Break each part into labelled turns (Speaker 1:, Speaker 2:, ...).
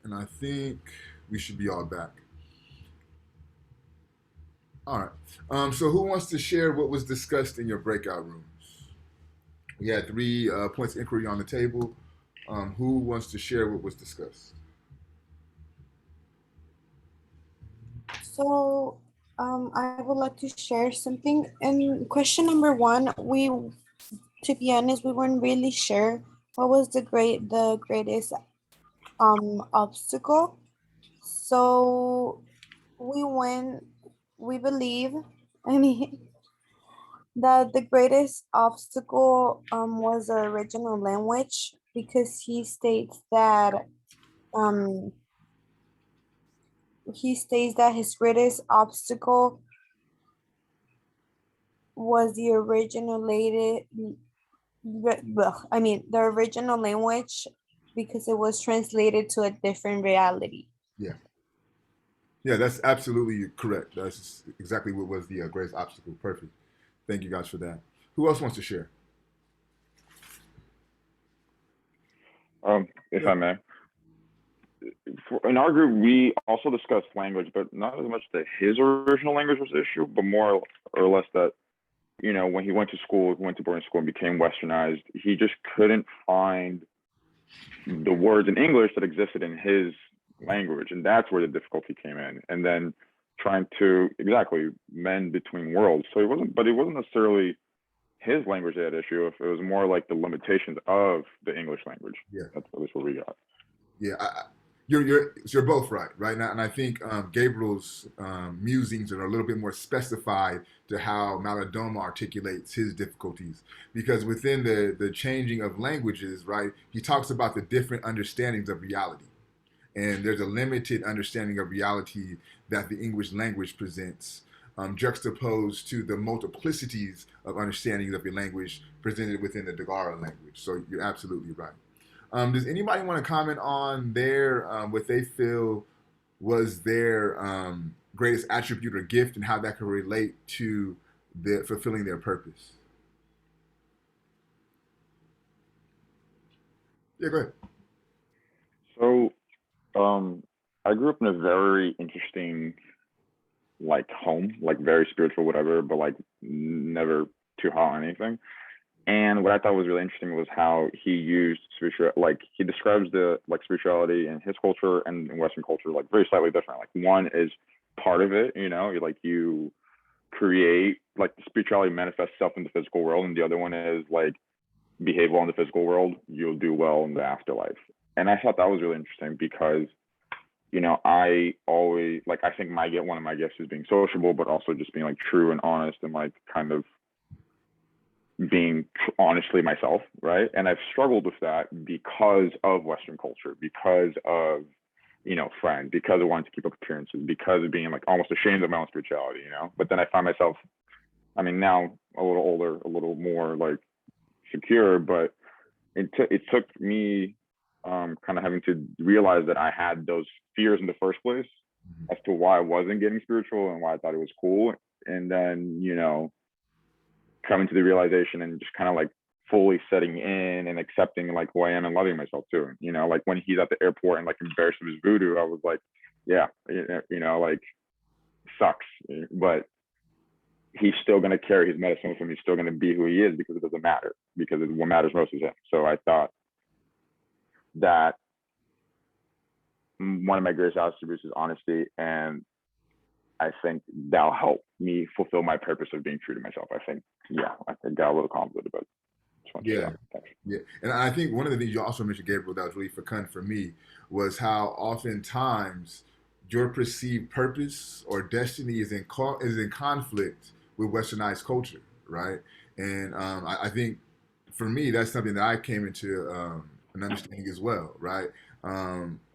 Speaker 1: And I think we should be all back. All right. So who wants to share what was discussed in your breakout rooms? We had three points of inquiry on the table. Who wants to share what was discussed?
Speaker 2: So, I would like to share something. And question number one, to be honest, we weren't really sure what was the greatest obstacle. So we went, we believe, I mean, that the greatest obstacle was the original language because um he states that his greatest obstacle was the original language because it was translated to a different reality.
Speaker 1: Yeah. Yeah, that's absolutely correct. That's exactly what was the greatest obstacle. Perfect. Thank you guys for that. Who else wants to share?
Speaker 3: If I may, in our group, we also discussed language, but not as much that his original language was the issue, but more or less that when he went to school, he went to boarding school and became westernized, he just couldn't find the words in English that existed in his language, and that's where the difficulty came in. And then trying to exactly mend between worlds. So it wasn't necessarily his language that had issue. If it was more like the limitations of the English language.
Speaker 1: Yeah.
Speaker 3: That's at least what we got.
Speaker 1: Yeah, you're both right now, and I think Gabriel's musings are a little bit more specified to how Maladoma articulates his difficulties, because within the changing of languages, right, he talks about the different understandings of reality, and there's a limited understanding of reality that the English language presents, juxtaposed to the multiplicities of understandings of the language presented within the Dagara language. So you're absolutely right. Does anybody want to comment on their what they feel was their greatest attribute or gift and how that could relate to fulfilling their purpose? Yeah, go ahead.
Speaker 3: So, I grew up in a very interesting home, like very spiritual, whatever, but like never too hot on anything. And what I thought was really interesting was how he used spiritual, like he describes the spirituality in his culture and in Western culture like very slightly different. Like one is part of it, you create like the spirituality manifests itself in the physical world, and the other one is like behave well in the physical world, you'll do well in the afterlife. And I thought that was really interesting because I always I think one of my gifts is being sociable, but also just being like true and honest and like kind of being honestly myself, right? And I've struggled with that because of Western culture, because of friend, because of wanting to keep up appearances, because of being like almost ashamed of my own spirituality, But then I find myself, I mean, now a little older, a little more like secure, but it took me kind of having to realize that I had those fears in the first place as to why I wasn't getting spiritual and why I thought it was cool. And then, coming to the realization and just kind of like fully setting in and accepting like who I am and loving myself too. Like when he's at the airport and like embarrassed of his voodoo, I was like, yeah, like sucks, but he's still going to carry his medicine with him. He's still going to be who he is because it doesn't matter, because what matters most is him. So I thought that one of my greatest attributes is honesty, and I think that'll help me fulfill my purpose of being true to myself. I think got a little convoluted, but
Speaker 1: Yeah, yeah, and I think one of the things you also mentioned, Gabriel, that was really fecund for me was how oftentimes your perceived purpose or destiny is in conflict with westernized culture, right? And I think for me, that's something that I came into an understanding as well, right?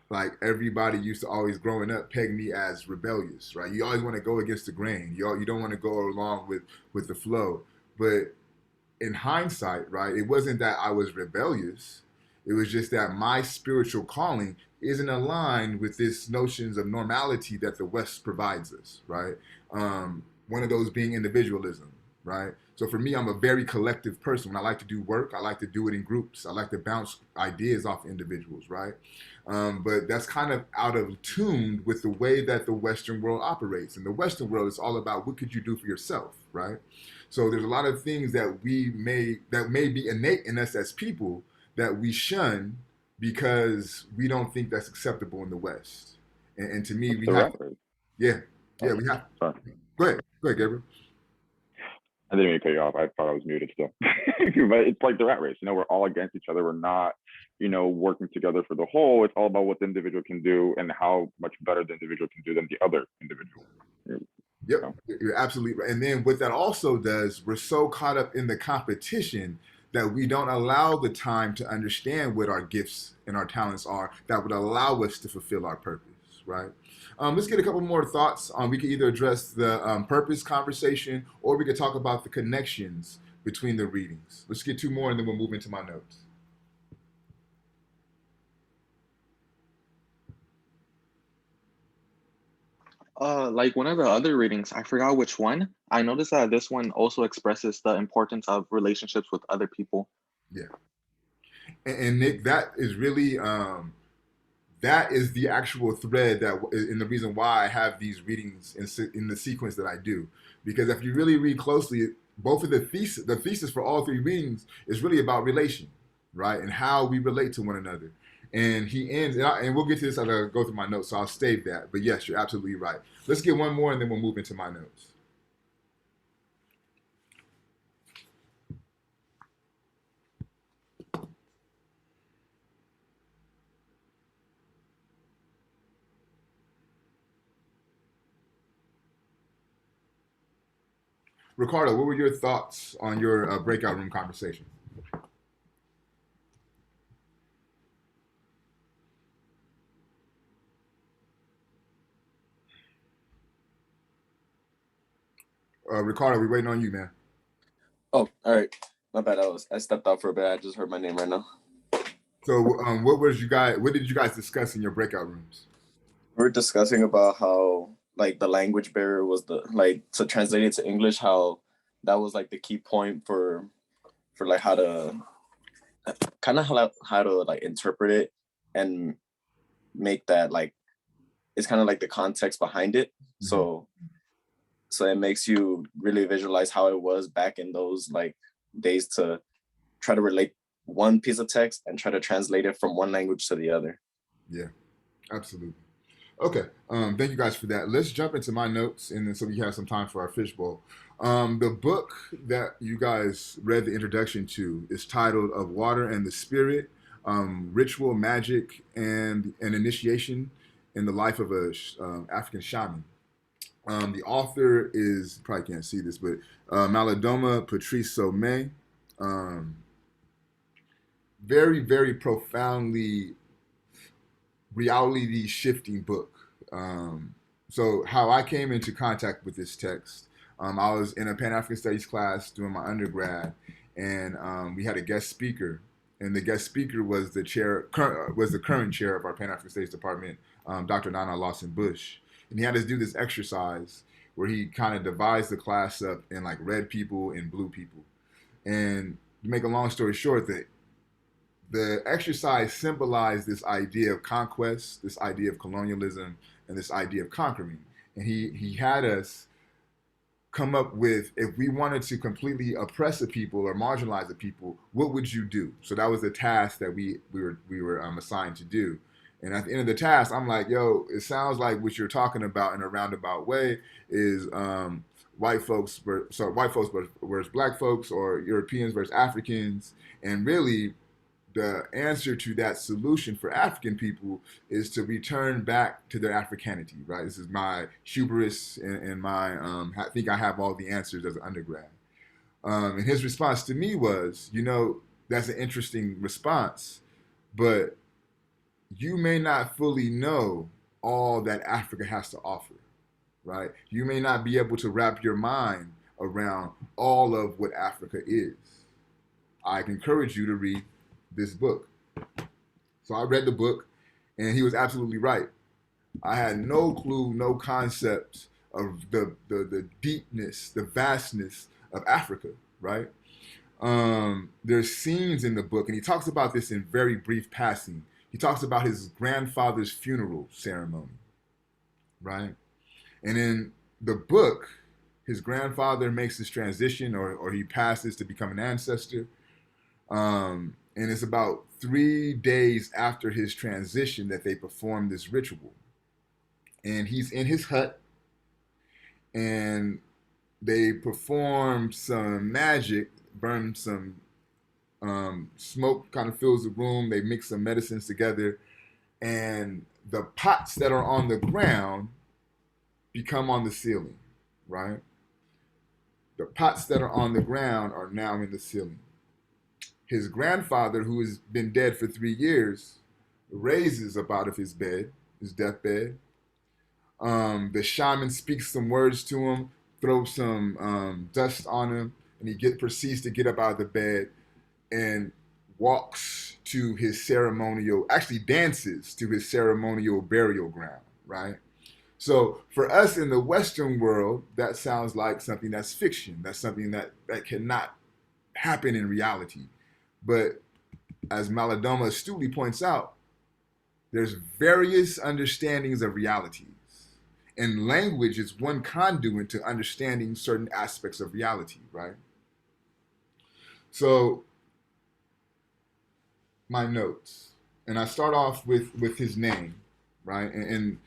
Speaker 1: Like everybody used to always growing up peg me as rebellious, right? You always want to go against the grain. You don't want to go along with the flow. But in hindsight, right, it wasn't that I was rebellious. It was just that my spiritual calling isn't aligned with this notions of normality that the West provides us, right? One of those being individualism, right? So for me, I'm a very collective person. When I like to do work, I like to do it in groups. I like to bounce ideas off individuals, right? But that's kind of out of tune with the way that the Western world operates. In the Western world, it's all about what could you do for yourself, right? So there's a lot of things that may be innate in us as people that we shun because we don't think that's acceptable in the West. And to me,
Speaker 3: That's
Speaker 1: we
Speaker 3: the
Speaker 1: have,
Speaker 3: rat race.
Speaker 1: yeah, yeah,
Speaker 3: Oh,
Speaker 1: we have.
Speaker 3: sorry.
Speaker 1: Go ahead, Gabriel.
Speaker 3: I didn't mean to cut you off. I thought I was muted still. But it's like the rat race. We're all against each other. We're not, working together for the whole. It's all about what the individual can do and how much better the individual can do than the other individual.
Speaker 1: Yep, you're absolutely right. And then what that also does, we're so caught up in the competition that we don't allow the time to understand what our gifts and our talents are that would allow us to fulfill our purpose, right? Let's get a couple more thoughts. We could either address the purpose conversation or we could talk about the connections between the readings. Let's get two more and then we'll move into my notes.
Speaker 4: Like one of the other readings, I forgot which one. I noticed that this one also expresses the importance of relationships with other people.
Speaker 1: Yeah. And Nick, that is really that is the actual thread that and the reason why I have these readings in the sequence that I do, because if you really read closely, both of the thesis for all three readings is really about relation, right, and how we relate to one another. And he ends, and we'll get to this as I go through my notes, so I'll save that. But yes, you're absolutely right. Let's get one more, and then we'll move into my notes. Ricardo, what were your thoughts on your breakout room conversation? Ricardo, we waiting on you, man.
Speaker 5: Oh, all right. My bad. I stepped out for a bit. I just heard my name right now.
Speaker 1: So, what did you guys discuss in your breakout rooms?
Speaker 5: We were discussing about how like the language barrier was to translate it to English, how that was like the key point for like how to kind of how to like interpret it and make that like it's kind of like the context behind it. Mm-hmm. So it makes you really visualize how it was back in those like days to try to relate one piece of text and try to translate it from one language to the other.
Speaker 1: Yeah, absolutely. Okay, thank you guys for that. Let's jump into my notes, and then so we have some time for our fishbowl. The book that you guys read the introduction to is titled "Of Water and the Spirit: Ritual, Magic, and an Initiation in the Life of a African Shaman." The author is, you probably can't see this, but Malidoma Patrice Somé. Very, very profoundly reality shifting book. So how I came into contact with this text, I was in a Pan-African Studies class doing my undergrad, and we had a guest speaker, and the guest speaker was the current chair of our Pan-African Studies department, Dr. Nana Lawson Bush, and he had us do this exercise where he kind of divides the class up in like red people and blue people, and to make a long story short, the exercise symbolized this idea of conquest, this idea of colonialism, and this idea of conquering. And he had us come up with, if we wanted to completely oppress a people or marginalize a people, what would you do? So that was the task that we were assigned to do. And at the end of the task, I'm like, yo, it sounds like what you're talking about in a roundabout way is white folks versus black folks, or Europeans versus Africans, and really the answer to that solution for African people is to return back to their Africanity, right? This is my hubris and my, I think I have all the answers as an undergrad. And his response to me was, that's an interesting response, but you may not fully know all that Africa has to offer, right? You may not be able to wrap your mind around all of what Africa is. I encourage you to read this book. So I read the book, and he was absolutely right. I had no clue, no concept of the deepness, the vastness of Africa, right? There's scenes in the book, and he talks about this in very brief passing. He talks about his grandfather's funeral ceremony, right? And in the book, his grandfather makes this transition, or he passes to become an ancestor. And it's about 3 days after his transition that they perform this ritual. And he's in his hut, and they perform some magic, burn some smoke, kind of fills the room. They mix some medicines together, and the pots that are on the ground become on the ceiling, right? The pots that are on the ground are now in the ceiling. His grandfather, who has been dead for 3 years, raises up out of his bed, his deathbed. The shaman speaks some words to him, throws some dust on him, and proceeds to get up out of the bed and walks to his ceremonial, actually dances to his ceremonial burial ground, right? So for us in the Western world, that sounds like something that's fiction. That's something that cannot happen in reality. But as Malidoma astutely points out, there's various understandings of realities. And language is one conduit to understanding certain aspects of reality, right? So my notes, and I start off with his name, right? And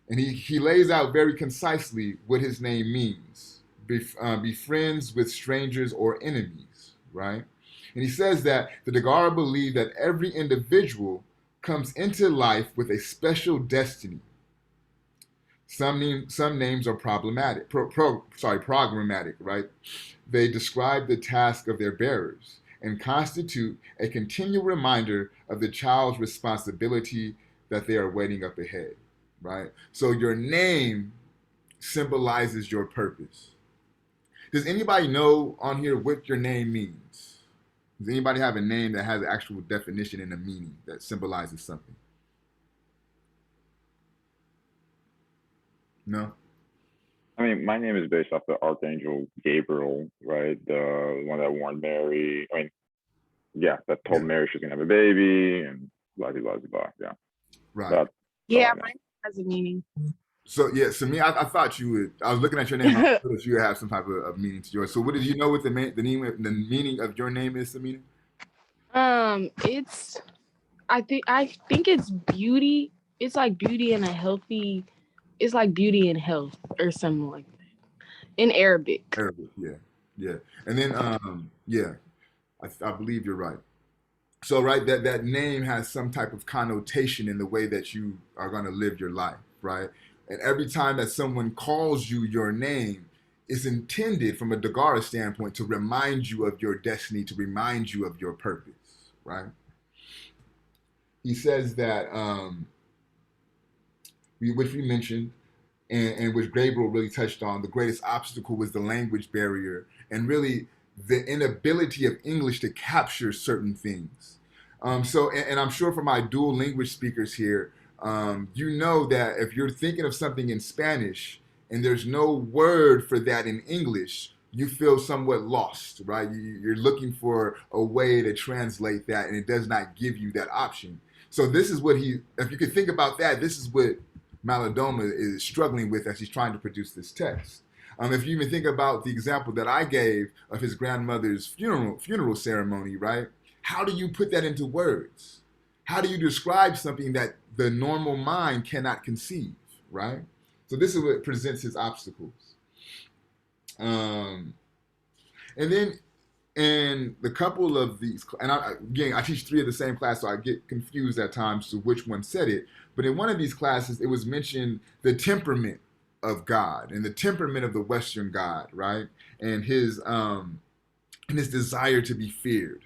Speaker 1: he lays out very concisely what his name means. Be friends with strangers or enemies, right? And he says that the Dagara believe that every individual comes into life with a special destiny. Some names are programmatic, right? They describe the task of their bearers and constitute a continual reminder of the child's responsibility that they are waiting up ahead, right? So your name symbolizes your purpose. Does anybody know on here what your name means? Does anybody have a name that has an actual definition and a meaning that symbolizes something? No?
Speaker 3: I mean, my name is based off the Archangel Gabriel, right? The one that warned Mary. I mean, yeah, that told Mary she's gonna have a baby and blah blah blah blah. Yeah,
Speaker 1: Right.
Speaker 3: that's
Speaker 6: Yeah, mine has a meaning.
Speaker 1: So yeah, so me, I thought you would. I was looking at your name. I thought that you would have some type of meaning to yours. So, what did you know? What the meaning of your name is? The meaning?
Speaker 6: It's I think it's beauty. It's like beauty and a healthy. It's like beauty and health or something like that in Arabic.
Speaker 1: Arabic, yeah. And then, yeah, I believe you're right. So, right, that name has some type of connotation in the way that you are going to live your life, right? And every time that someone calls you your name, it's intended from a Dagara standpoint to remind you of your destiny, to remind you of your purpose, right? He says that, which we mentioned, and which Gabriel really touched on, the greatest obstacle was the language barrier and really the inability of English to capture certain things. And I'm sure for my dual language speakers here, you know that if you're thinking of something in Spanish and there's no word for that in English, you feel somewhat lost, right? You're looking for a way to translate that, and it does not give you that option. So this is what if you could think about that, this is what Malidoma is struggling with as he's trying to produce this text. If you even think about the example that I gave of his grandmother's funeral ceremony, right? How do you put that into words? How do you describe something that the normal mind cannot conceive, right? So this is what presents his obstacles. And then in the couple of these, and again, I teach 3 of the same class, so I get confused at times to which one said it. But in one of these classes, it was mentioned the temperament of God and the temperament of the Western God, right? And his desire to be feared.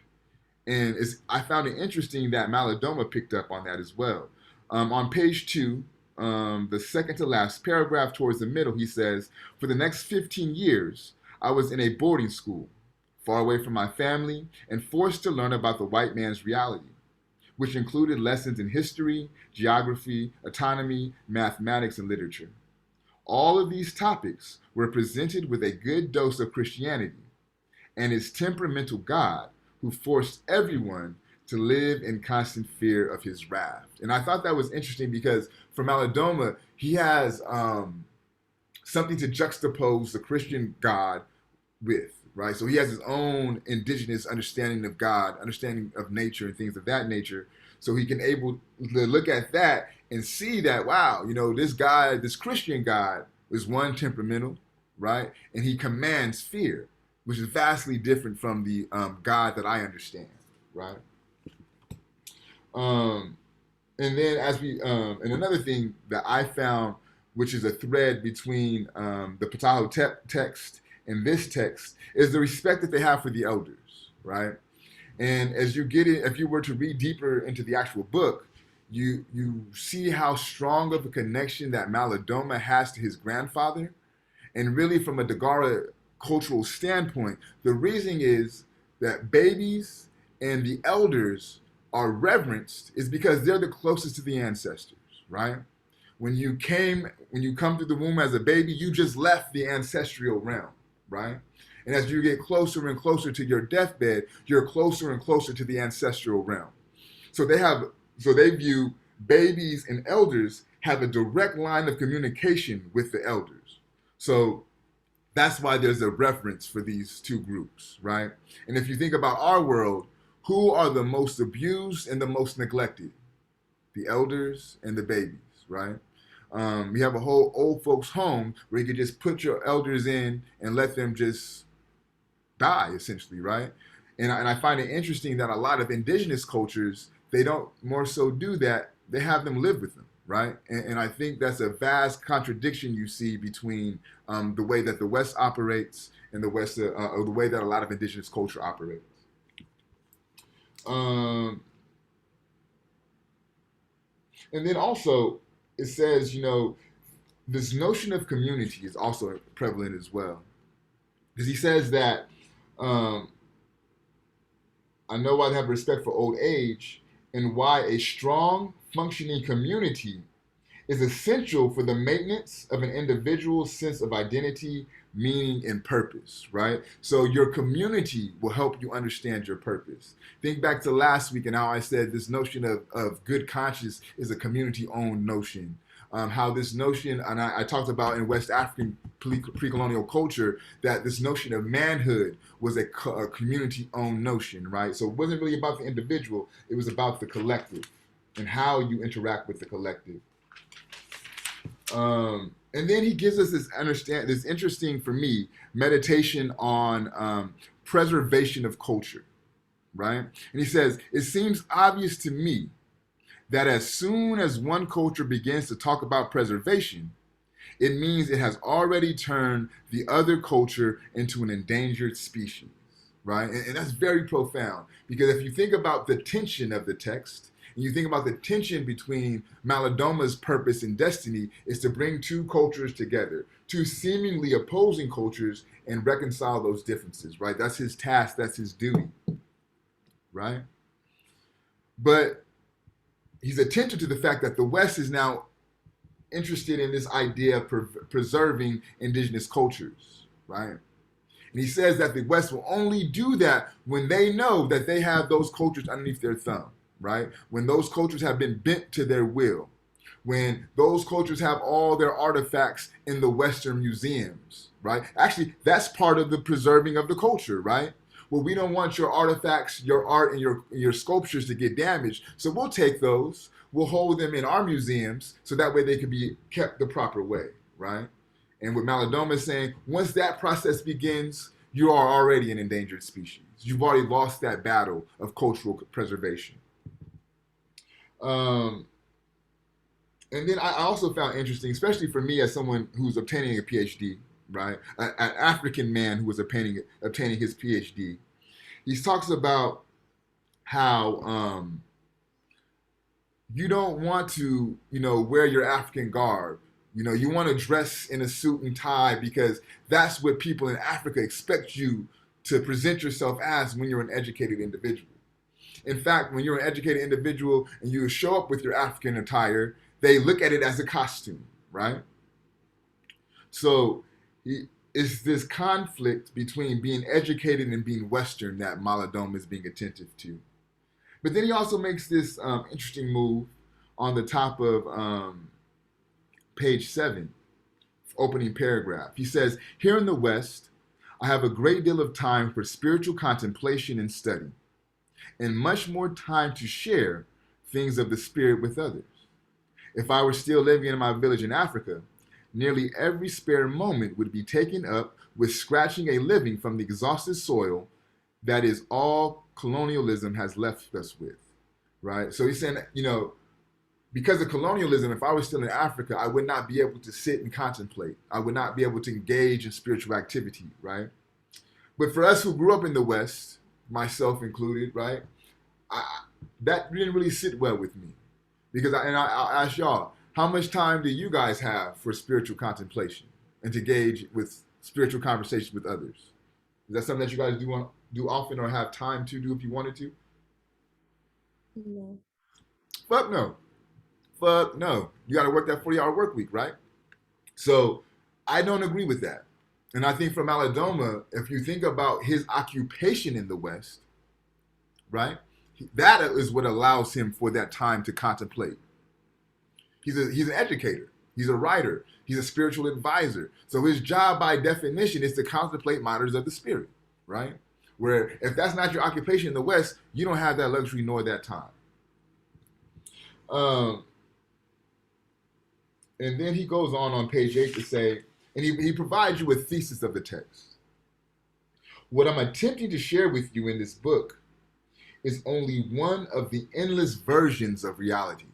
Speaker 1: And I found it interesting that Malidoma picked up on that as well. On page 2, the second to last paragraph towards the middle, he says, for the next 15 years, I was in a boarding school, far away from my family, and forced to learn about the white man's reality, which included lessons in history, geography, autonomy, mathematics, and literature. All of these topics were presented with a good dose of Christianity, and his temperamental God who forced everyone to live in constant fear of his wrath. And I thought that was interesting because for Malidoma, he has something to juxtapose the Christian God with, right? So he has his own indigenous understanding of God, understanding of nature and things of that nature. So he can able to look at that and see that, wow, this God, this Christian God is one, temperamental, right? And he commands fear, which is vastly different from the God that I understand, right? And then and another thing that I found, which is a thread between the Pataho text and this text, is the respect that they have for the elders, right? And as you get it, if you were to read deeper into the actual book, you see how strong of a connection that Malidoma has to his grandfather. And really, from a Dagara cultural standpoint, the reason is that babies and the elders are reverenced is because they're the closest to the ancestors, right? When you come through the womb as a baby, you just left the ancestral realm, right? And as you get closer and closer to your deathbed, you're closer and closer to the ancestral realm. So they view babies and elders have a direct line of communication with the elders. So that's why there's a reference for these two groups, right? And if you think about our world, who are the most abused and the most neglected? The elders and the babies, right? We have a whole old folks home where you could just put your elders in and let them just die, essentially, right? And I find it interesting that a lot of indigenous cultures, they don't more so do that. They have them live with them, right? And I think that's a vast contradiction you see between the way that the West operates and the West, or the way that a lot of indigenous culture operates. And then also, it says, this notion of community is also prevalent as well. Because he says that, I know why they have respect for old age and why a strong, functioning community is essential for the maintenance of an individual's sense of identity, meaning, and purpose, right? So your community will help you understand your purpose. Think back to last week and how I said this notion of good conscience is a community-owned notion. How this notion, and I talked about in West African pre-colonial culture, that this notion of manhood was a community-owned notion, right? So it wasn't really about the individual, it was about the collective and how you interact with the collective. And then he gives us this interesting, for me, meditation on preservation of culture, right? And he says, it seems obvious to me that as soon as one culture begins to talk about preservation, it means it has already turned the other culture into an endangered species, right? And that's very profound, because if you think about the tension of the text, and you think about the tension between Malidoma's purpose and destiny is to bring two cultures together, two seemingly opposing cultures, and reconcile those differences, right? That's his task, that's his duty, right? But he's attentive to the fact that the West is now interested in this idea of preserving indigenous cultures, right? And he says that the West will only do that when they know that they have those cultures underneath their thumb, right? When those cultures have been bent to their will, when those cultures have all their artifacts in the Western museums, right? Actually, that's part of the preserving of the culture, right? Well, we don't want your artifacts, your art, and your sculptures to get damaged, so we'll take those, we'll hold them in our museums, so that way they can be kept the proper way, right? And what Malidoma is saying, once that process begins, you are already an endangered species. You've already lost that battle of cultural preservation. And then I also found interesting, especially for me as someone who's obtaining a Ph.D., right? An African man who was obtaining his Ph.D. He talks about how you don't want to, wear your African garb. You want to dress in a suit and tie because that's what people in Africa expect you to present yourself as when you're an educated individual. In fact, when you're an educated individual and you show up with your African attire, they look at it as a costume, right? So it's this conflict between being educated and being Western that Malidoma is being attentive to. But then he also makes this interesting move on the top of page 7, opening paragraph. He says, "Here in the West, I have a great deal of time for spiritual contemplation and study, and much more time to share things of the Spirit with others. If I were still living in my village in Africa, nearly every spare moment would be taken up with scratching a living from the exhausted soil that is all colonialism has left us with," right? So he's saying, because of colonialism, if I was still in Africa, I would not be able to sit and contemplate. I would not be able to engage in spiritual activity, right? But for us who grew up in the West, myself included, right, that didn't really sit well with me. Because I'll ask y'all, how much time do you guys have for spiritual contemplation and to engage with spiritual conversation with others? Is that something that you guys do often or have time to do if you wanted to?
Speaker 2: No.
Speaker 1: Fuck no. Fuck no. You got to work that 40-hour work week, right? So I don't agree with that. And I think for Malidoma, if you think about his occupation in the West, right, that is what allows him for that time to contemplate. He's an educator. He's a writer. He's a spiritual advisor. So his job by definition is to contemplate matters of the spirit, right? Where if that's not your occupation in the West, you don't have that luxury nor that time. And then he goes on page 8 to say, and he provides you with thesis of the text. "What I'm attempting to share with you in this book is only one of the endless versions of reality,"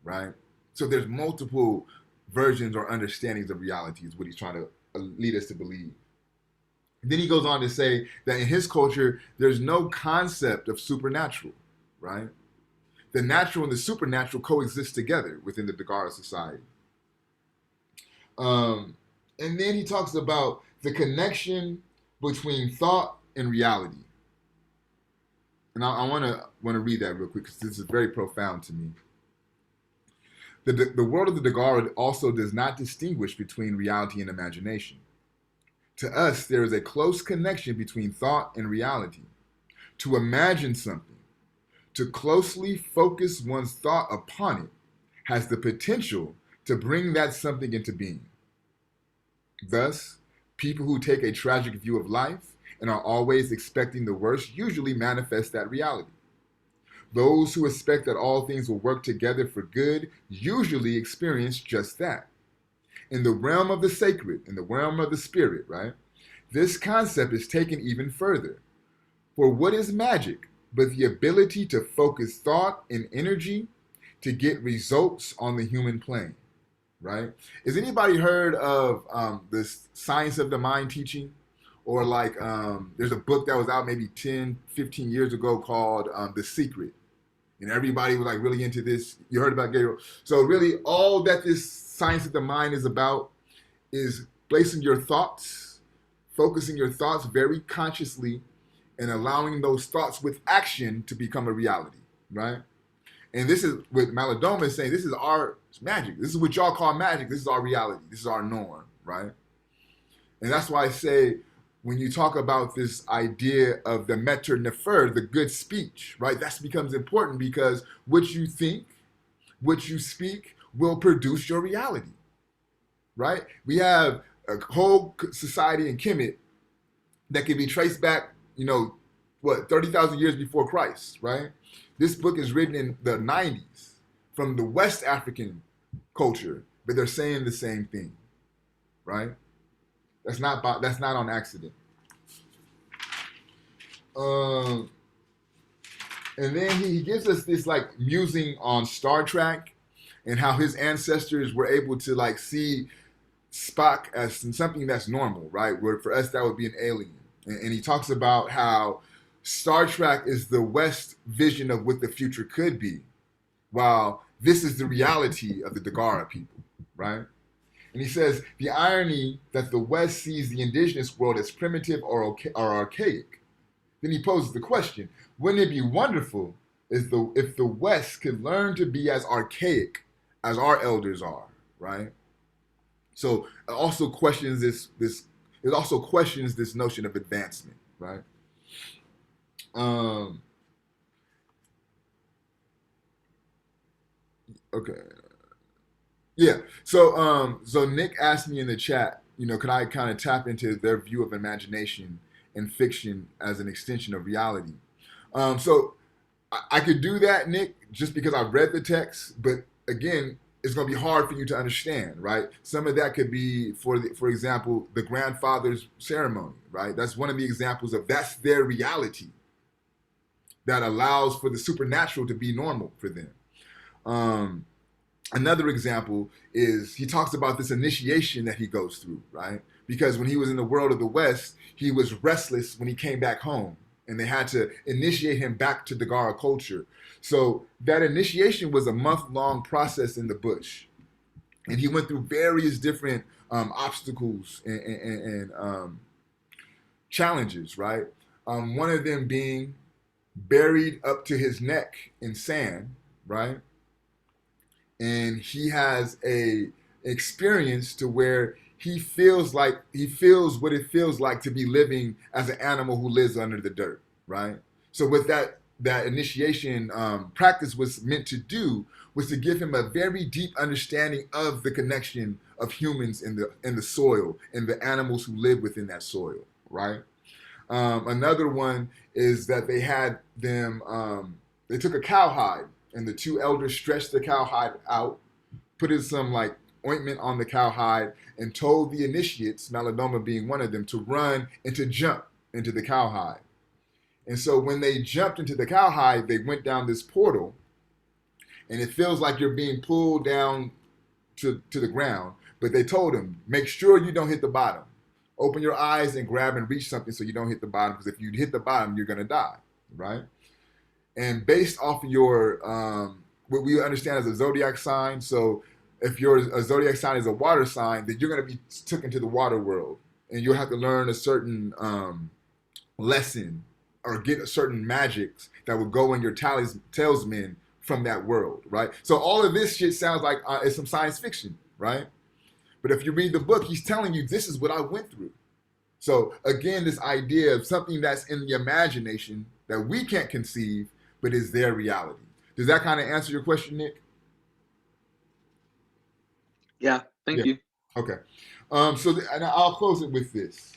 Speaker 1: right? So there's multiple versions or understandings of reality is what he's trying to lead us to believe. Then he goes on to say that in his culture, there's no concept of supernatural, right? The natural and the supernatural coexist together within the Dagara society. And then he talks about the connection between thought and reality. And I want to read that real quick because this is very profound to me. The world of the Dagara also does not distinguish between reality and imagination. To us, there is a close connection between thought and reality. To imagine something, to closely focus one's thought upon it, has the potential to bring that something into being. Thus, people who take a tragic view of life and are always expecting the worst usually manifest that reality. Those who expect that all things will work together for good usually experience just that. In the realm of the sacred, in the realm of the spirit, right? This concept is taken even further. For what is magic but the ability to focus thought and energy to get results on the human plane, right? Has anybody heard of this science of the mind teaching? Or there's a book that was out maybe 10, 15 years ago called The Secret. And everybody was really into this. You heard about Gabriel. So really all that this science of the mind is about is placing your thoughts, focusing your thoughts very consciously and allowing those thoughts with action to become a reality, right? And this is what Malidoma is saying, this is our magic. This is what y'all call magic. This is our reality. This is our norm, right? And that's why I say, when you talk about this idea of the meter nefer, the good speech, right? That becomes important because what you think, what you speak will produce your reality, right? We have a whole society in Kemet that can be traced back, 30,000 years before Christ, right? This book is written in the 90s from the West African culture, but they're saying the same thing, right? That's not on accident. And then he gives us this musing on Star Trek and how his ancestors were able to see Spock as something that's normal, right? Where for us that would be an alien. And he talks about how Star Trek is the West vision of what the future could be, while this is the reality of the Dagara people, right? And he says, the irony that the West sees the indigenous world as primitive or archaic. Then he poses the question, wouldn't it be wonderful if the West could learn to be as archaic as our elders are, right? So it also questions this it also questions this notion of advancement, right? Um, okay. Yeah. So Nick asked me in the chat, could I kind of tap into their view of imagination and fiction as an extension of reality? So I could do that, Nick, just because I've read the text, but again, it's going to be hard for you to understand, right? Some of that could be, for example, the grandfather's ceremony, right? That's one of the examples of that's their reality that allows for the supernatural to be normal for them. Another example is he talks about this initiation that he goes through, right? Because when he was in the world of the West, he was restless when he came back home, and they had to initiate him back to Dagara culture. So that initiation was a month-long process in the bush, and he went through various different obstacles and challenges, right? One of them being buried up to his neck in sand, right? And he has a experience to where he feels what it feels like to be living as an animal who lives under the dirt, right? So with that initiation practice was meant to do was to give him a very deep understanding of the connection of humans in the soil and the animals who live within that soil, right? Another one is that they had them. They took a cowhide, and the two elders stretched the cowhide out, put in some like ointment on the cowhide, and told the initiates, Malidoma being one of them, to run and to jump into the cowhide. And so when they jumped into the cowhide, they went down this portal, and it feels like you're being pulled down to the ground. But they told him, make sure you don't hit the bottom. Open your eyes and grab and reach something so you don't hit the bottom, because if you hit the bottom, you're going to die, right? And based off of your, what we understand as a zodiac sign, so if your a zodiac sign is a water sign, then you're going to be taken to the water world, and you'll have to learn a certain lesson or get certain magics that will go in your talisman from that world, right? So all of this shit sounds like it's some science fiction, right? But if you read the book, he's telling you this is what I went through. So again, this idea of something that's in the imagination that we can't conceive, but is their reality. Does that kind of answer your question, Nick?
Speaker 4: Yeah, thank you.
Speaker 1: Okay. And I'll close it with this.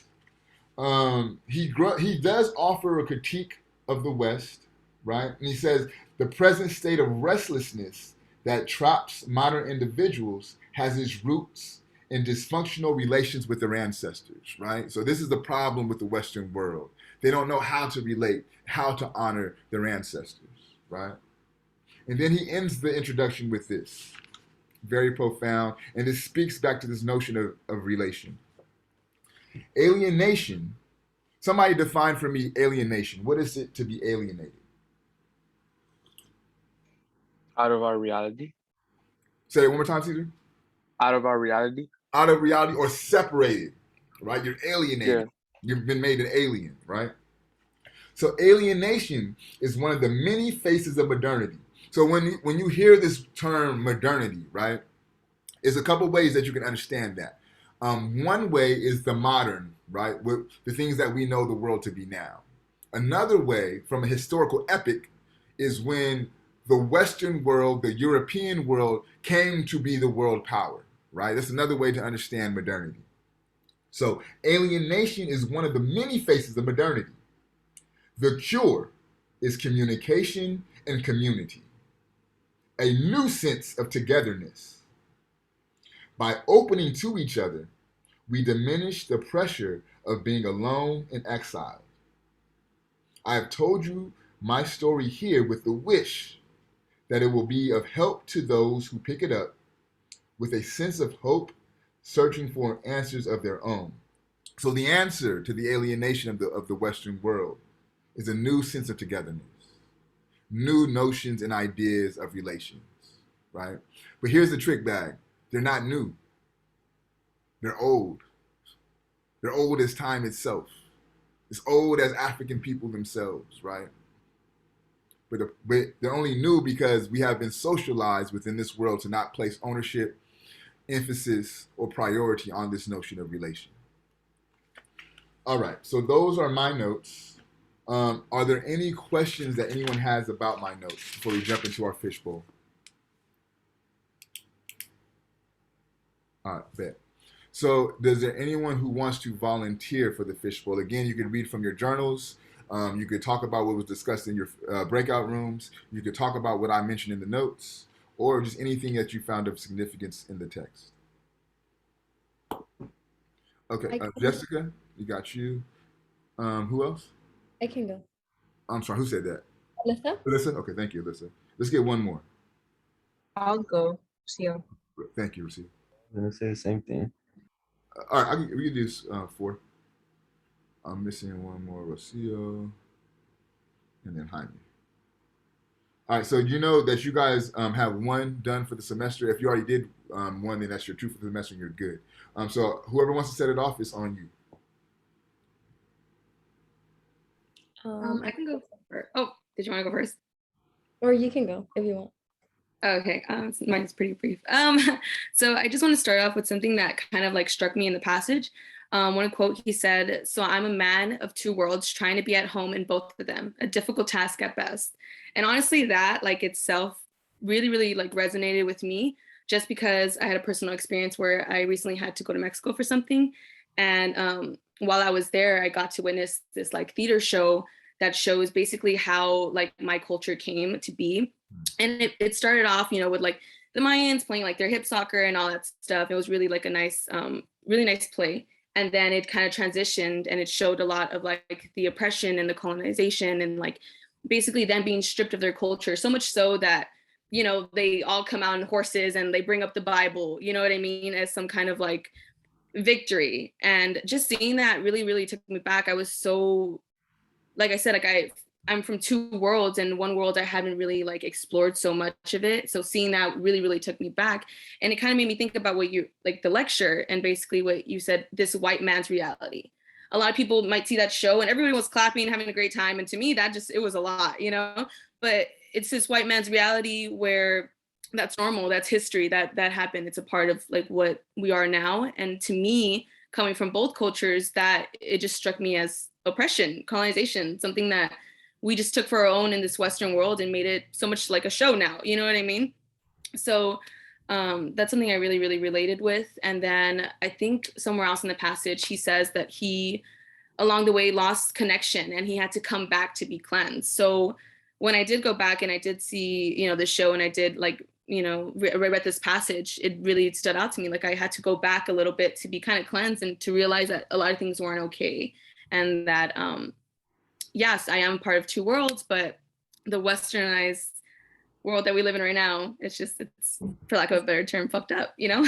Speaker 1: He does offer a critique of the West, right? And he says the present state of restlessness that traps modern individuals has its roots in dysfunctional relations with their ancestors, right? So this is the problem with the Western world. They don't know how to relate, how to honor their ancestors, right? And then he ends the introduction with this, very profound, and this speaks back to this notion of relation. Alienation, somebody define for me alienation. What is it to be alienated?
Speaker 6: Out of our reality.
Speaker 1: Say it one more time, Caesar.
Speaker 6: Out of our reality.
Speaker 1: Out of reality or separated, right? You're alienated.
Speaker 6: Yeah.
Speaker 1: You've been made an alien, right? So alienation is one of the many faces of modernity. So when you hear this term modernity, right, there's a couple ways that you can understand that. One way is the modern, right, with the things that we know the world to be now. Another way, from a historical epic, is when the Western world, the European world, came to be the world power, right? That's another way to understand modernity. So alienation is one of the many faces of modernity. The cure is communication and community, a new sense of togetherness. By opening to each other, we diminish the pressure of being alone and exiled. I have told you my story here with the wish that it will be of help to those who pick it up with a sense of hope, searching for answers of their own. So the answer to the alienation of the Western world is a new sense of togetherness, new notions and ideas of relations, right? But here's the trick bag. They're not new. They're old. They're old as time itself. As old as African people themselves, right? But they're only new because we have been socialized within this world to not place ownership, emphasis, or priority on this notion of relation. All right. So those are my notes. Are there any questions that anyone has about my notes before we jump into our fishbowl? All right, bet. So, is there anyone who wants to volunteer for the fishbowl? Again, you can read from your journals. You could talk about what was discussed in your breakout rooms. You could talk about what I mentioned in the notes, or just anything that you found of significance in the text. Okay, Jessica, you got you. Who else?
Speaker 7: I can go.
Speaker 1: I'm sorry, who said that?
Speaker 7: Alyssa?
Speaker 1: Alyssa? Okay, thank you, Alyssa. Let's get one more.
Speaker 8: I'll go. See you.
Speaker 1: Thank you, Rocio.
Speaker 5: I'm gonna say the same thing.
Speaker 1: All right, we can do four. I'm missing one more, Rocio, and then Jaime. All right, so you know that you guys have one done for the semester. If you already did one, then that's your two for the semester, and you're good. So whoever wants to set it off, it's on you.
Speaker 7: Um,
Speaker 8: I can go first. Oh, did you want to go first?
Speaker 7: or you can go if you want.
Speaker 8: Okay, mine's pretty brief. So I just want to start off with something that kind of like struck me in the passage. One quote he said, "So I'm a man of two worlds, trying to be at home in both of them, a difficult task at best." And honestly, that like itself really, really like resonated with me, just because I had a personal experience where I recently had to go to Mexico for something, and while I was there, I got to witness this like theater show that shows basically how like my culture came to be. And it started off, you know, with like the Mayans playing like their hip soccer and all that stuff. It was really like a nice, really nice play. And then it kind of transitioned and it showed a lot of like the oppression and the colonization and like basically them being stripped of their culture, so much so that, you know, they all come out on horses and they bring up the Bible, you know what I mean, as some kind of like victory. And just seeing that really, really took me back. I was so, like I said, I'm from two worlds, and one world I haven't really like explored so much of it. So seeing that really, really took me back. And it kind of made me think about what you like the lecture and basically what you said, this white man's reality. A lot of people might see that show and everybody was clapping, having a great time. And to me, that just, it was a lot, you know, but it's this white man's reality where that's normal, that's history, that happened. It's a part of like what we are now. And to me, coming from both cultures, that it just struck me as oppression, colonization, something that we just took for our own in this Western world and made it so much like a show now. You know what I mean? So that's something I really, really related with. And then I think somewhere else in the passage, he says that he, along the way, lost connection and he had to come back to be cleansed. So when I did go back and I did see, you know, the show and I did like, you know, read this passage, it really stood out to me. Like I had to go back a little bit to be kind of cleansed and to realize that a lot of things weren't okay. And that, yes, I am part of two worlds, but the westernized world that we live in right now, it's for lack of a better term, fucked up, you know?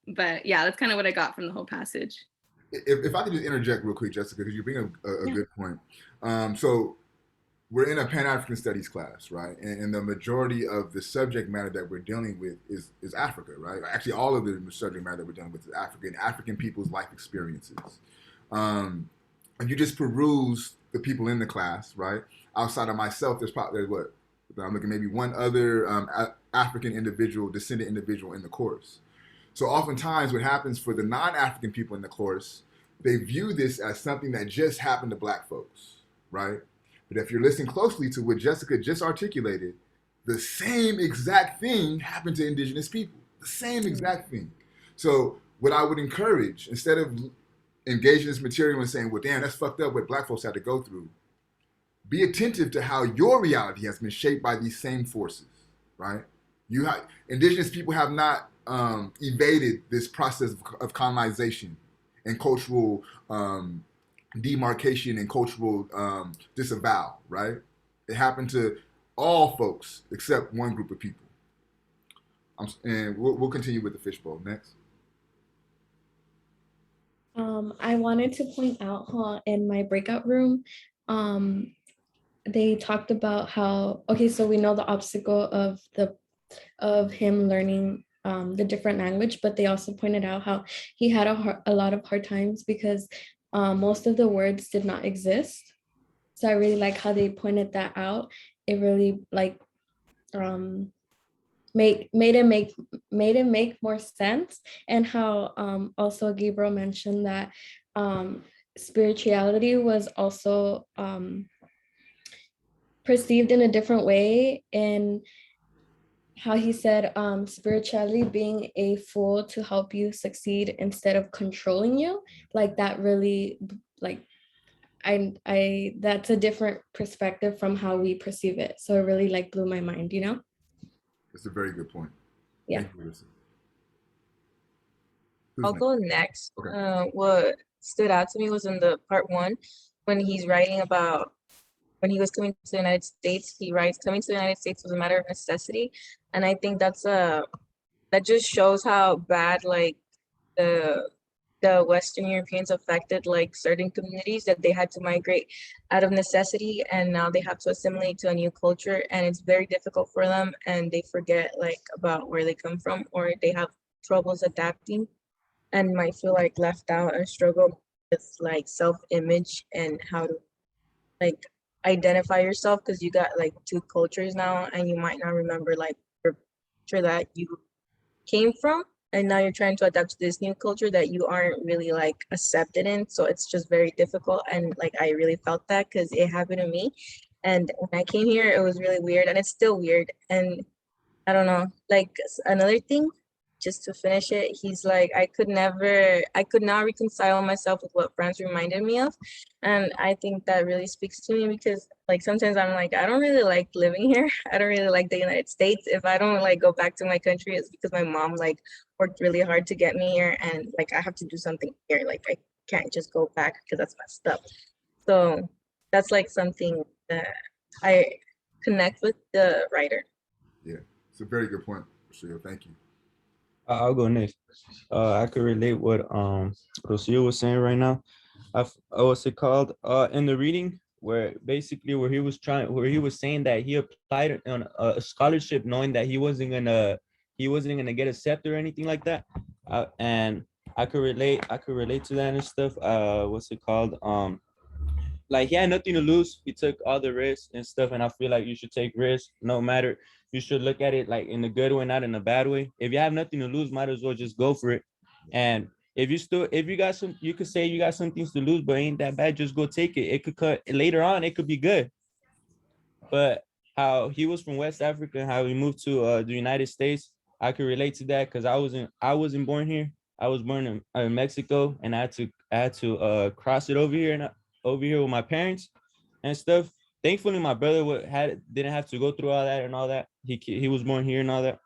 Speaker 8: But yeah, that's kind of what I got from the whole passage.
Speaker 1: If I could just interject real quick, Jessica, because you bring up a good point. So we're in a Pan-African studies class, right? And the majority of the subject matter that we're dealing with is Africa, right? Actually, all of the subject matter that we're dealing with is African people's life experiences. And you just peruse the people in the class, right? Outside of myself, there's what? I'm looking maybe one other African individual, descendant individual in the course. So oftentimes what happens for the non-African people in the course, they view this as something that just happened to black folks, right? But if you're listening closely to what Jessica just articulated, the same exact thing happened to indigenous people, the same exact thing. So what I would encourage, instead of engaging this material and saying, well, damn, that's fucked up what black folks had to go through, be attentive to how your reality has been shaped by these same forces, right? Indigenous people have not evaded this process of colonization and cultural demarcation and cultural disavow, right? It happened to all folks except one group of people. And we'll continue with the fishbowl next.
Speaker 7: I wanted to point out how in my breakout room, they talked about how, okay, so we know the obstacle of him learning the different language, but they also pointed out how he had a lot of hard times because most of the words did not exist. So I really like how they pointed that out. It really like made it make more sense. And how also Gabriel mentioned that spirituality was also perceived in a different way, and how he said spirituality being a fool to help you succeed instead of controlling you, like that really, like I that's a different perspective from how we perceive it, so it really like blew my mind, you know.
Speaker 1: That's a very good point.
Speaker 7: Yeah.
Speaker 1: Thank you, Larissa. Who's
Speaker 9: I'll
Speaker 1: next?
Speaker 9: go next.
Speaker 1: Okay.
Speaker 9: What stood out to me was in the part one, when he's writing about when he was coming to the United States. He writes, "Coming to the United States was a matter of necessity," and I think that just shows how bad like the Western Europeans affected like certain communities, that they had to migrate out of necessity, and now they have to assimilate to a new culture, and it's very difficult for them, and they forget like about where they come from, or they have troubles adapting and might feel like left out or struggle with like self-image and how to like identify yourself, because you got like two cultures now and you might not remember like your culture that you came from, and now you're trying to adapt to this new culture that you aren't really like accepted in. So it's just very difficult, and like I really felt that because it happened to me, and when I came here it was really weird, and it's still weird. And I don't know, like another thing, just to finish it, he's like, I could not reconcile myself with what France reminded me of. And I think that really speaks to me, because like sometimes I'm like, I don't really like living here. I don't really like the United States. If I don't like go back to my country, it's because my mom like worked really hard to get me here, and like I have to do something here. Like I can't just go back because that's messed up. So that's like something that I connect with the writer.
Speaker 1: Yeah, it's a very good point, Rocio. Thank you.
Speaker 10: I'll go next. I could relate what Rocio was saying right now. What's it called? In the reading where basically where he was saying that he applied on a scholarship knowing that he wasn't gonna get accepted or anything like that. And I could relate to that and stuff. What's it called? Like he had nothing to lose. He took all the risks and stuff, and I feel like you should take risks no matter. You should look at it like in a good way, not in a bad way. If you have nothing to lose, might as well just go for it. And if you got some, you could say you got some things to lose, but ain't that bad. Just go take it. It could cut later on. It could be good. But how he was from West Africa, and how he moved to the United States, I could relate to that because I wasn't born here. I was born in Mexico, and I had to cross it over here and over here with my parents and stuff. Thankfully, my brother didn't have to go through all that and all that. He was born here and all that.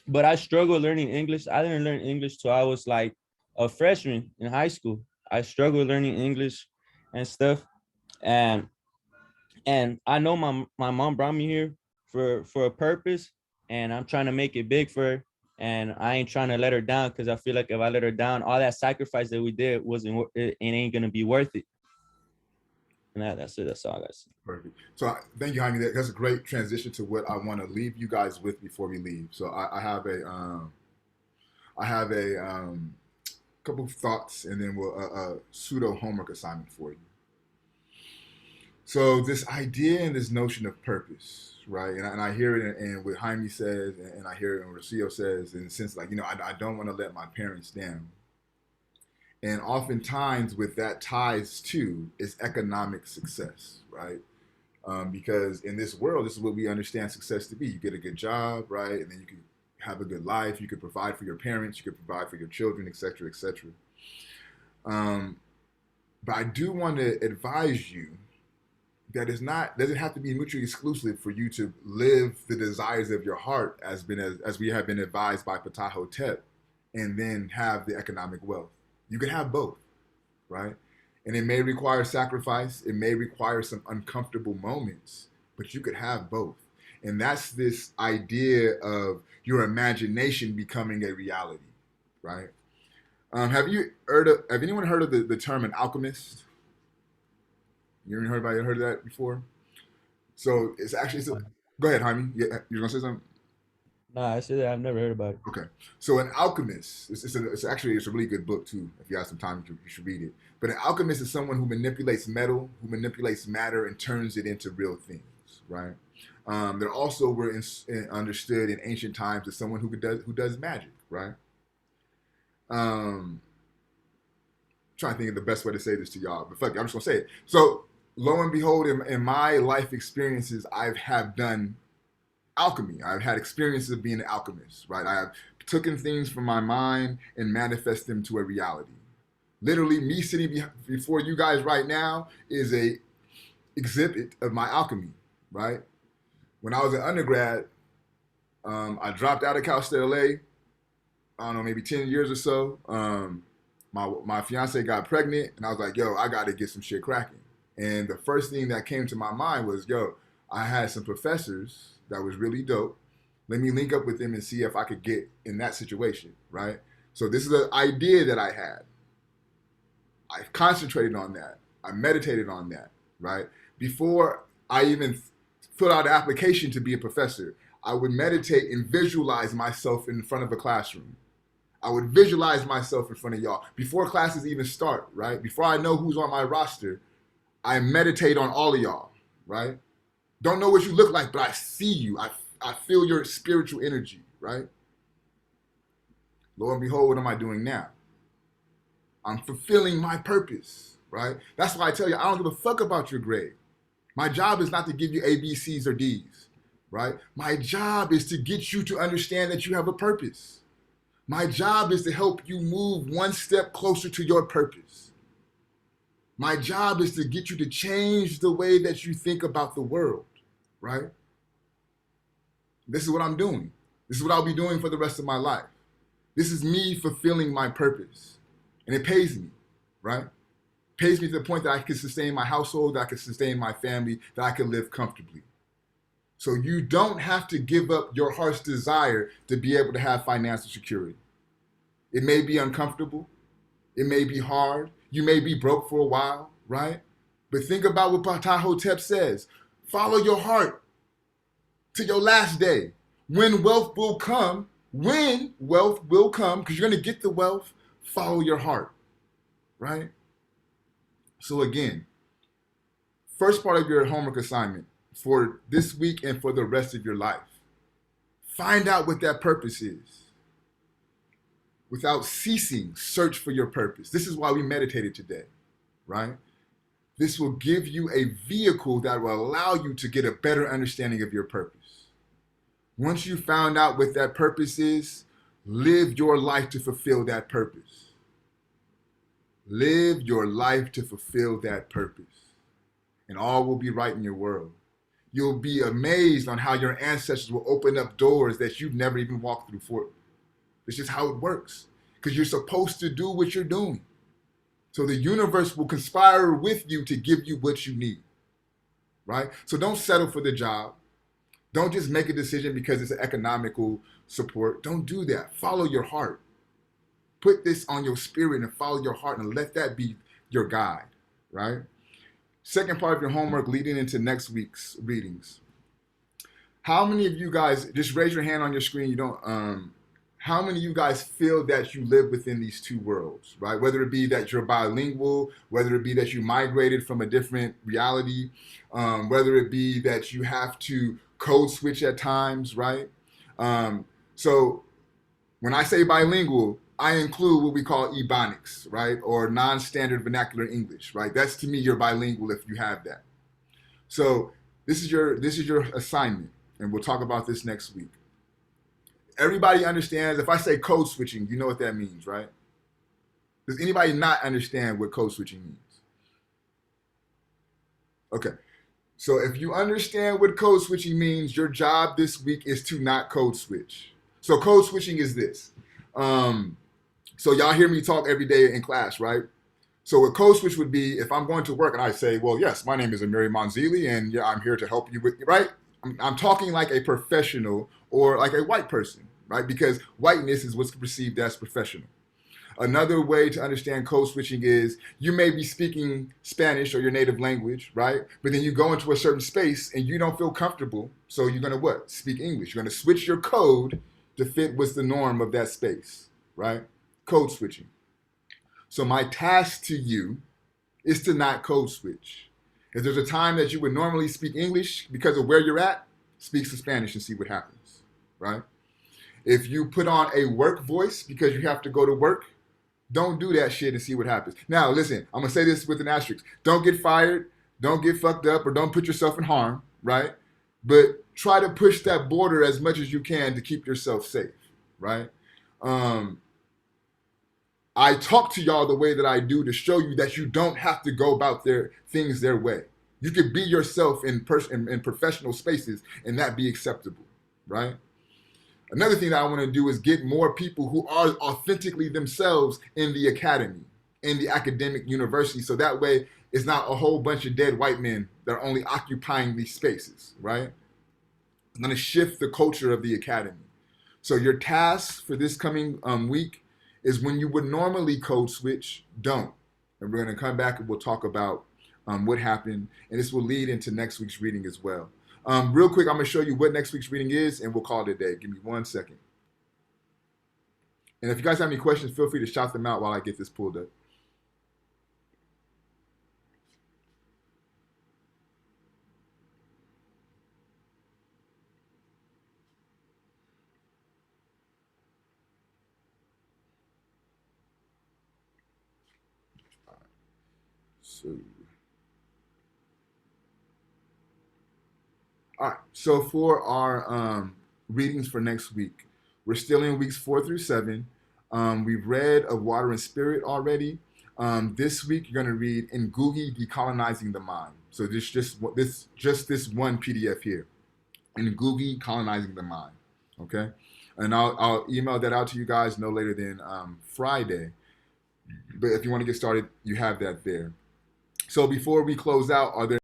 Speaker 10: But I struggled learning English. I didn't learn English till I was like a freshman in high school. I struggled learning English and stuff. And I know my mom brought me here for a purpose, and I'm trying to make it big for her. And I ain't trying to let her down, because I feel like if I let her down, all that sacrifice that we did it ain't gonna be worth it. And that's it. That's all I got to say.
Speaker 1: Perfect. So thank you, Jaime. That's a great transition to what I want to leave you guys with before we leave. So I have a couple of thoughts, and then we'll a pseudo homework assignment for you. So this idea and this notion of purpose, right? And I hear it in what Jaime says, and I hear it in what Rocio says, in the sense like, I don't want to let my parents down. And oftentimes with that ties to is economic success, right? Because in this world, this is what we understand success to be. You get a good job, right? And then you can have a good life. You can provide for your parents. You can provide for your children, et cetera, et cetera. But I do want to advise you that doesn't have to be mutually exclusive for you to live the desires of your heart as we have been advised by Ptah, and then have the economic wealth. You can have both, right? And it may require sacrifice. It may require some uncomfortable moments, but you could have both. And that's this idea of your imagination becoming a reality, right? Have anyone heard of the term an alchemist? You ever heard of that before? So go ahead, Jaime. Yeah, you're gonna say something?
Speaker 10: Nah, I said that I've never heard about it.
Speaker 1: Okay, so an alchemist, it's a really good book too. If you have some time, you should read it. But an alchemist is someone who manipulates metal, who manipulates matter, and turns it into real things, right? There also were understood in ancient times as someone who does magic, right? trying to think of the best way to say this to y'all, but fuck it, I'm just gonna say it. So lo and behold, in my life experiences, I have done alchemy. I've had experiences of being an alchemist, right? I have taken things from my mind and manifest them to a reality. Literally, me sitting before you guys right now is a exhibit of my alchemy, right? When I was an undergrad, I dropped out of Cal State LA, I don't know, maybe 10 years or so. My fiance got pregnant, and I was like, yo, I got to get some shit cracking. And the first thing that came to my mind was, yo, I had some professors that was really dope. Let me link up with them and see if I could get in that situation, right? So this is an idea that I had. I concentrated on that. I meditated on that, right? Before I even filled out an application to be a professor, I would meditate and visualize myself in front of a classroom. I would visualize myself in front of y'all. Before classes even start, right? Before I know who's on my roster, I meditate on all of y'all, right? Don't know what you look like, but I see you. I feel your spiritual energy, right? Lo and behold, what am I doing now? I'm fulfilling my purpose, right? That's why I tell you, I don't give a fuck about your grade. My job is not to give you A, B, C's, or D's, right? My job is to get you to understand that you have a purpose. My job is to help you move one step closer to your purpose. My job is to get you to change the way that you think about the world, right? This is what I'm doing. This is what I'll be doing for the rest of my life. This is me fulfilling my purpose. And it pays me, right? It pays me to the point that I can sustain my household, that I can sustain my family, that I can live comfortably. So you don't have to give up your heart's desire to be able to have financial security. It may be uncomfortable. It may be hard. You may be broke for a while, right? But think about what Ptah says. Follow your heart to your last day. When wealth will come, because you're going to get the wealth, follow your heart, right? So again, first part of your homework assignment for this week and for the rest of your life, find out what that purpose is. Without ceasing, search for your purpose. This is why we meditated today, right? This will give you a vehicle that will allow you to get a better understanding of your purpose. Once you found out what that purpose is, live your life to fulfill that purpose. Live your life to fulfill that purpose. And all will be right in your world. You'll be amazed on how your ancestors will open up doors that you've never even walked through before. It's just how it works. Because you're supposed to do what you're doing. So the universe will conspire with you to give you what you need. Right? So don't settle for the job. Don't just make a decision because it's an economical support. Don't do that. Follow your heart. Put this on your spirit and follow your heart and let that be your guide, right? Second part of your homework leading into next week's readings. How many of you guys, just raise your hand on your screen, how many of you guys feel that you live within these two worlds, right? Whether it be that you're bilingual, whether it be that you migrated from a different reality, whether it be that you have to code switch at times, right? So when I say bilingual, I include what we call Ebonics, right? Or non-standard vernacular English, right? That's to me, you're bilingual if you have that. So this is your assignment, and we'll talk about this next week. Everybody understands, if I say code switching, you know what that means, right? Does anybody not understand what code switching means? Okay. So if you understand what code switching means, your job this week is to not code switch. So code switching is this. So y'all hear me talk every day in class, right? So a code switch would be if I'm going to work and I say, well, yes, my name is Amiri Manzili and yeah, I'm here to help you with, right? I'm talking like a professional or like a white person, right? Because whiteness is what's perceived as professional. Another way to understand code switching is you may be speaking Spanish or your native language, right? But then you go into a certain space and you don't feel comfortable. So you're going to what? Speak English. You're going to switch your code to fit what's the norm of that space, right? Code switching. So my task to you is to not code switch. If there's a time that you would normally speak English because of where you're at, speak some Spanish and see what happens, right? If you put on a work voice because you have to go to work, Don't do that shit and see what happens. Now, listen, I'm gonna say this with an asterisk. Don't get fired, don't get fucked up, or don't put yourself in harm, right? But try to push that border as much as you can to keep yourself safe, right? I talk to y'all the way that I do to show you that you don't have to go about their things their way. You could be yourself in professional spaces and that be acceptable, right? Another thing that I want to do is get more people who are authentically themselves in the academy, in the academic university, so that way it's not a whole bunch of dead white men that are only occupying these spaces, right? I'm going to shift the culture of the academy. So your task for this coming week is when you would normally code switch, don't. And we're going to come back and we'll talk about what happened, and this will lead into next week's reading as well. Real quick, I'm going to show you what next week's reading is, and we'll call it a day. Give me 1 second. And if you guys have any questions, feel free to shout them out while I get this pulled up. So, all right. So for our readings for next week, we're still in weeks 4 through 7. We've read Of Water and Spirit already. This week you're going to read Ngugi Decolonizing the Mind. So this one PDF here, Ngugi Colonizing the Mind. Okay, and I'll email that out to you guys no later than Friday. But if you want to get started, you have that there. So before we close out, are there